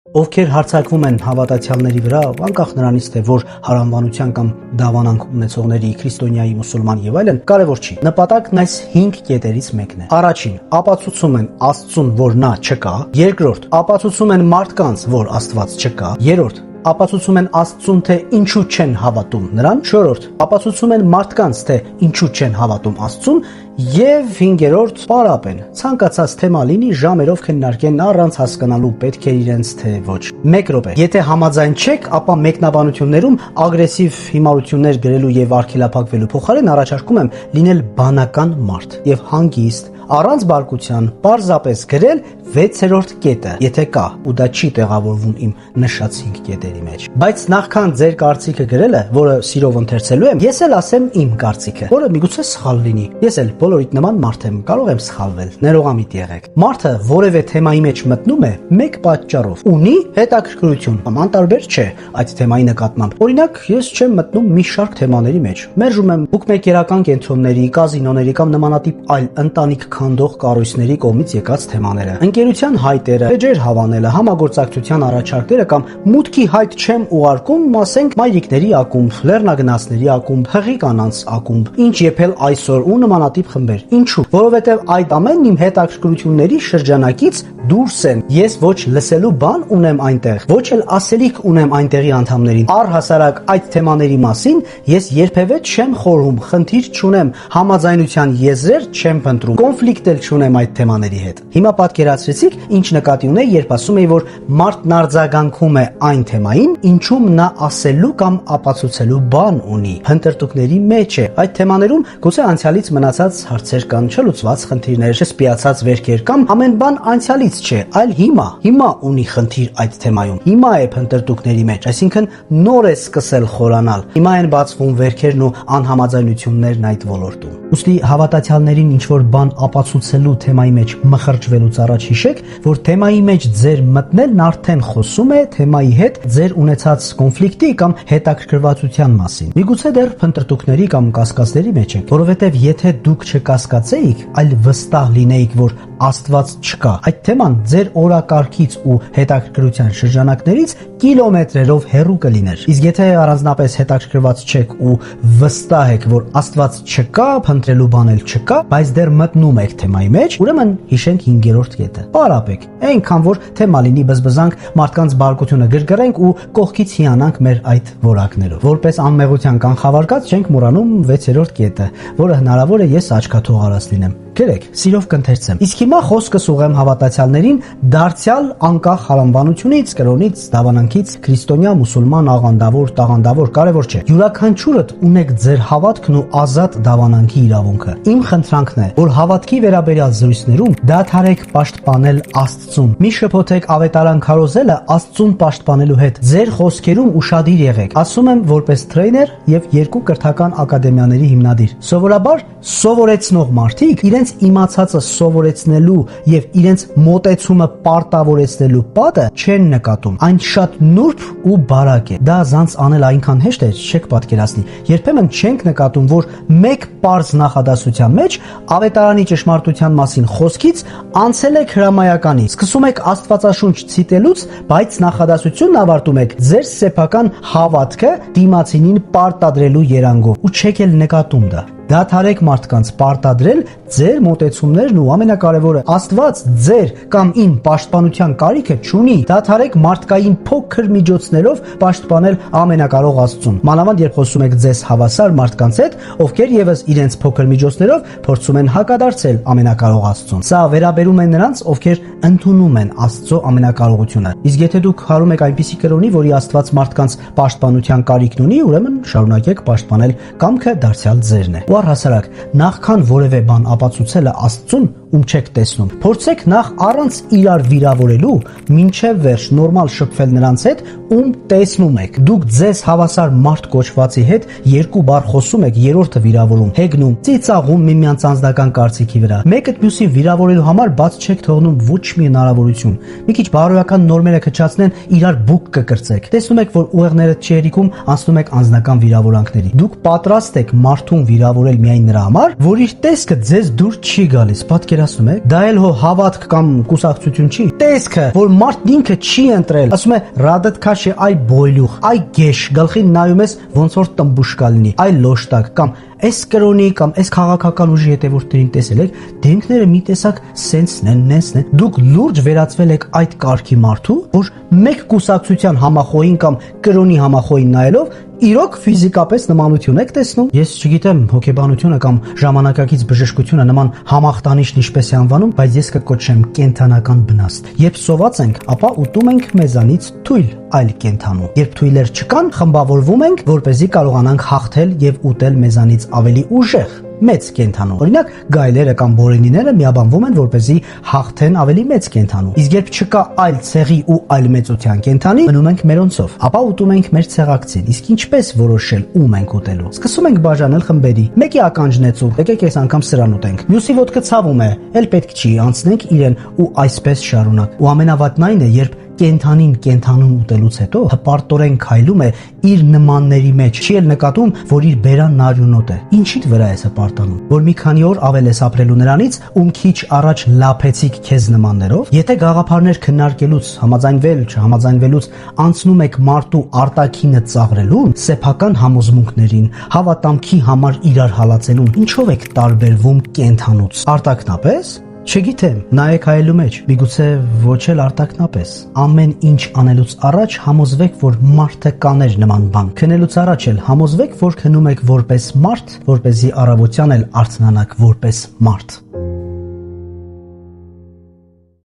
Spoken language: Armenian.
Ովքեր հարձակվում են հավատացյալների վրա, անկախ նրանից, թե որ հարանվանության կամ դավանանք ունեցողների, քրիստոնյայի, մուսուլման եւ այլն, կարևոր չի։ Նպատակն այս 5 կետերից մեկն է։ Առաջին, ապացուցում են Աստծուն, որ նա չկա։ Երկրորդ, ապացուցում են մարդկանց, որ Աստված չկա։ Երրորդ, ապացուցում են Աստծուն, թե ինչու չեն հավատում նրան։ Չորրորդ, ապացուցում են մարդկանց, թե ինչու չեն հավատում Աստծուն։ Եվ հինգերորդ, պարապ են, ցանկացած թեմա լինի, ժամերով քննարկեն առանց հասկանալու պետք է իրենց թե ոչ։ 1 րոպե։ Եթե համաձայն չեք, ապա մեկնաբանություններում ագրեսիվ հիմարություններ գրելու եւ արգելափակվելու փոխարեն առաջարկում եմ լինել բանական մարդ եւ հանգիստ, առանց բարկության, պարզապես գրել 6-րդ կետը, եթե կա, ու դա չի տեղավորվում իմ նշած 5 կետերի մեջ։ Բայց նախքան ձեր կարծիքը գրելը, որը սիրով ընթերցելու եմ, ես էլ ասեմ իմ կարծիքը, որը միգուցե սխալ լինի։ Ես էլ բոլորիդ նման մարդ եմ, կարող եմ սխալվել, ներողամիտ եղեք։ Մարդը որևէ թեմայի մեջ մտնում է մեկ պատճառով՝ ունի հետաքրքրություն, կամ անտարբեր չէ այդ թեմայի նկատմամբ։ Օրինակ, ես չեմ մտնում մի շարք թեմաների մեջ։ Մերժում եմ բուկմեկերական կենտրոնների, կազինոների կամ նմանատիպ այլ ընտանիք քանդող կառույցների կողմից եկած թեմաները։ Ընկերության հայտերը, էջեր հավանելը, համագործակցության առաջարկները կամ մուտքի հայտ չեմ ուղարկում, ասենք մայրիկների ակումբ, լեռնագնացների ակումբ, հղի կանանց ակումբ, ինչ եփել այսօր ու նմանատիպ խմբեր։ Ինչու՞։ Որովհետև այդ ամենն իմ հետաքրքրությունների շրջանակից դուրս են։ Ես ոչ լսելու բան ունեմ այնտեղ, ոչ էլ ասելիք ունեմ այնտեղի անդամներին։ Առհասարակ այդ թեմաների մասին ես երբևէ չեմ խորհում, խնդիր չունեմ, համաձայնության եզրեր չեմ փնտրում, կոնֆլիկտ էլ չունեմ այդ թեմաների հետ։ Հիմա պատկերացրեցիք, ինչ նկատի ունեի, երբ ասում էի, որ մարդն արձագանքում է այն թեմային, ինչում նա ասելու կամ ապացուցելու բան ունի, հնդրտուկների մեջ է։ Այդ թեմաներում գուցե անցյալից մնացած հարցեր կան, չլուծված խնդիրներ, չսպիացած վերքեր կամ ամեն բան անցյալից չէ, այլ հիմա ունի խնդիր այդ թեմայում։ Հիմա է հնդրտուկների մեջ, այսինքն նոր է սկսել խորանալ։ Հիմա են բացվում վերքերն ու անհամաձայնություններն այդ ոլորտում։ Ուստի հավատացյալներին ինչ որ բան ապացուցելու թեմայի մեջ մխրճվելուց առաջ հիշեք, որ թեմայի մեջ ձեր մտնելն արդեն խոսում է թեմայի հետ ձեր ունեցած կոնֆլիկտի կամ հետաքրքրվածության մասին։ Միգուցե դեռ փնտրտուքների կամ կասկածների մեջ եք, որովհետև եթե դուք չկասկածեիք, այլ վստահ լինեիք, որ Աստված չկա, այդ թեման ձեր օրակարգից ու հետաքրքրության շրջանակներից կիլոմետրերով հեռու կլիներ։ Իսկ եթե առանձնապես հետաքրքրված չեք ու վստահ եք, որ Աստված չկա, փնտրելու բան էլ չկա, բայց դեռ մտնում եք թեմայի մեջ, ուրեմն հիշենք 5-րդ կետը։ Պարապեք, այնքան որ թեմա լինի բզբզանք, մարդկանց բարկությունը գրգռենք ու կողքից հիանանք մեր այդ որակներով։ Որպես անմեղության կանխավարկած չենք մոռանում 6-րդ կետը, որը հնարավոր է ես աչքաթող արած լինեմ։ Գրեք, սիրով կընթերցեմ։ Իսկ հիմա խոսքս ուղղեմ հավատացյալներին դարձյալ անկախ հարանվանությունից, կրոնից, դավանանքից, քրիստոնյա, մուսուլման, աղանդավոր, տաղանդավոր, կարևոր չէ։ Յուրաքանչյուրդ ունեք ձեր հավատքն ու ազատ դավանանքի իրավունքը։ Իմ խնդրանքն է, որ հավատքի վերաբերյալ զրույցներում դադարեք պաշտպանել Աստծուն։ Մի շփոթեք ավետարան քարոզելը Աստծուն պաշտպանելու հետ։ Ձեր խոսքերում ուշադիր եղեք։ Ասում եմ որպես տրեյներ եւ 2 կրթական ակադեմիաների հիմնադիր։ Սովորաբար սովորեցնող մարդիկ իրենց իմացածը սովորեցնելու եւ իրենց մոտեցումը պարտավորեցնելու պատը չեն նկատում։ Այն շատ նուրբ ու բարակ է։ Դա զանց անել այնքան հեշտ է, չեք պատկերացնի։ Երբեմն չենք նկատում, որ մեկ պարզ նախադասության մեջ ավետարանի ճշմարտության մասին խոսքից անցել եք հրամայականի։ Սկսում եք Աստվածաշունչ ցիտելուց, բայց նախադասությունն ավարտում եք ձեր սեփական հավատքը դիմացինին պարտադրելու երանգով ու չեք էլ նկատում դա։ Դադարեք մարդկանց պարտադրել ձեր մոտեցումներն ու ամենակարևորը Աստված ձեր կամ իմ պաշտպանության կարիքը չունի։ Դադարեք մարդկային փոքր միջոցներով պաշտպանել ամենակարող Աստծուն։ Մանավանդ երբ խոսում եք ձեզ հավասար մարդկանց հետ, ովքեր եւս իրենց փոքր միջոցներով փորձում են հակադարձել ամենակարող Աստծուն։ Սա վերաբերում է նրանց, ովքեր ընդունում են Աստծո ամենակարողությունը։ Իսկ եթե դուք հարում եք այնպիսի կրոնի, որի Աստված մարդկանց պաշտպանության կարիքն ունի, ուրեմն շարունակեք պաշտպանել, կամքը դարձյալ ձերն է։ Առհասարակ, նախքան որևէ բան ապացուցելը Աստծուն, ում չեք տեսնում, փորձեք նախ առանց իրար վիրավորելու, մինչև վերջ նորմալ շփվել նրանց հետ, ում տեսնում եք։ Դուք ձեզ հավասար մարդ կոչվածի հետ 2 բառ խոսում եք, երրորդը վիրավորում, հեգնում, ծիծաղում միմյանց անձնական կարծիքի վրա։ Մեկը մյուսին վիրավորելու համար բաց չեք թողնում ոչ մի հնարավորություն։ Մի քիչ բարոյական նորմերը քչացնեն, իրար բուկ կկրծեք։ Տեսնում եք, որ ուղեղները չերիկում, անցնում եք անձնական վիրավորանքների։ Դուք պատրաստ եք մարդուն վիրավորել միայն նրա համար, որ իր տեսքը ձեզ դուր չի գալիս։ պատկերացնում եք, դա էլ հո հավատք կամ կուսակցություն չի։ Տեսքը, որ մարդն ինքը չի ընտրել, ասում է ռադդ քաշի այ բոյլուխ, այ գեշ, գլխին նայում ես ոնց որ տմբուշկա լինի, այ լոշտակ կամ այս կրոնի կամ այս քաղաքական ուժի հետևորդներին տեսել եք, դեմքները մի տեսակ սենսն են, նենսն են։ Դուք լուրջ վերածվել եք այդ կարգի մարդու, որ մեկ կուսակցության համախոհին կամ կրոնի համախոհին նայելով իրոք ֆիզիկապես նմանություն եք տեսնում։ Ես չգիտեմ հոգեբանությունը կամ ժամանակակից բժշկությունը նման համախտանիշն ինչպես է անվանում, բայց ես կկոչեմ կենթանական բնաստ։ Երբ սոված ենք, ապա ուտում ենք մեզանից թույլ այլ կենթանու։ Երբ թույլեր չկան, խմբավորվում ենք, որպեսզի կարողանանք հաղթել եւ ուտել մեզանից ավելի ուժեղ մեծ կենթանու։ Օրինակ, գայլերը կամ բորենիները միաբանվում են, որպեսզի հաղթեն ավելի մեծ կենթանու։ Իսկ երբ չկա այլ ցեղի ու այլ մեծության կենթանի, մնում ենք մերոնցով, ապա ուտում ենք մեր ցեղակցին։ Իսկ ինչպես որոշել ում ենք ուտելու։ Սկսում ենք բաժանել խմբերի։ Մեկի ականջն է ծուռ, եկեք այս անգամ սրան ուտենք։ Մյուսի ոտքը ցավում է, էլ պետք չի, անցնենք իրեն ու այսպես շարունակ։ Ու ամենավատն այն է, երբ կենթանին կենթանուն ուտելուց հետո հպարտորեն քայլում է իր նմանների մեջ, չի էլ նկատում, որ իր բերանն արյունոտ է։ Ինչիդ վրա ես հպարտանում, որ մի քանի օր ավել ես ապրելու նրանից, ում քիչ առաջ լափեցիք քեզ նմաններով։ Եթե գաղափարներ քննարկելուց, համաձայնվել, չհամաձայնվելուց անցնում եք մարդու արտաքինը ծաղրելուն, սեփական համոզմունքներին, հավատամքի համար իրար հալածելուն, ինչով եք տարբերվում կենթանուց։ Արտաքնապես Չգիտեմ, նայեք հայելու մեջ, միգուցե ոչ էլ արտաքնապես։ Ամեն ինչ անելուց առաջ համոզվեք, որ մարդը կաներ նման բան։ Քնելուց առաջ էլ համոզվեք, որ քնում եք որպես մարդ, որպեսզի առավոտյան էլ արթնանաք որպես մարդ։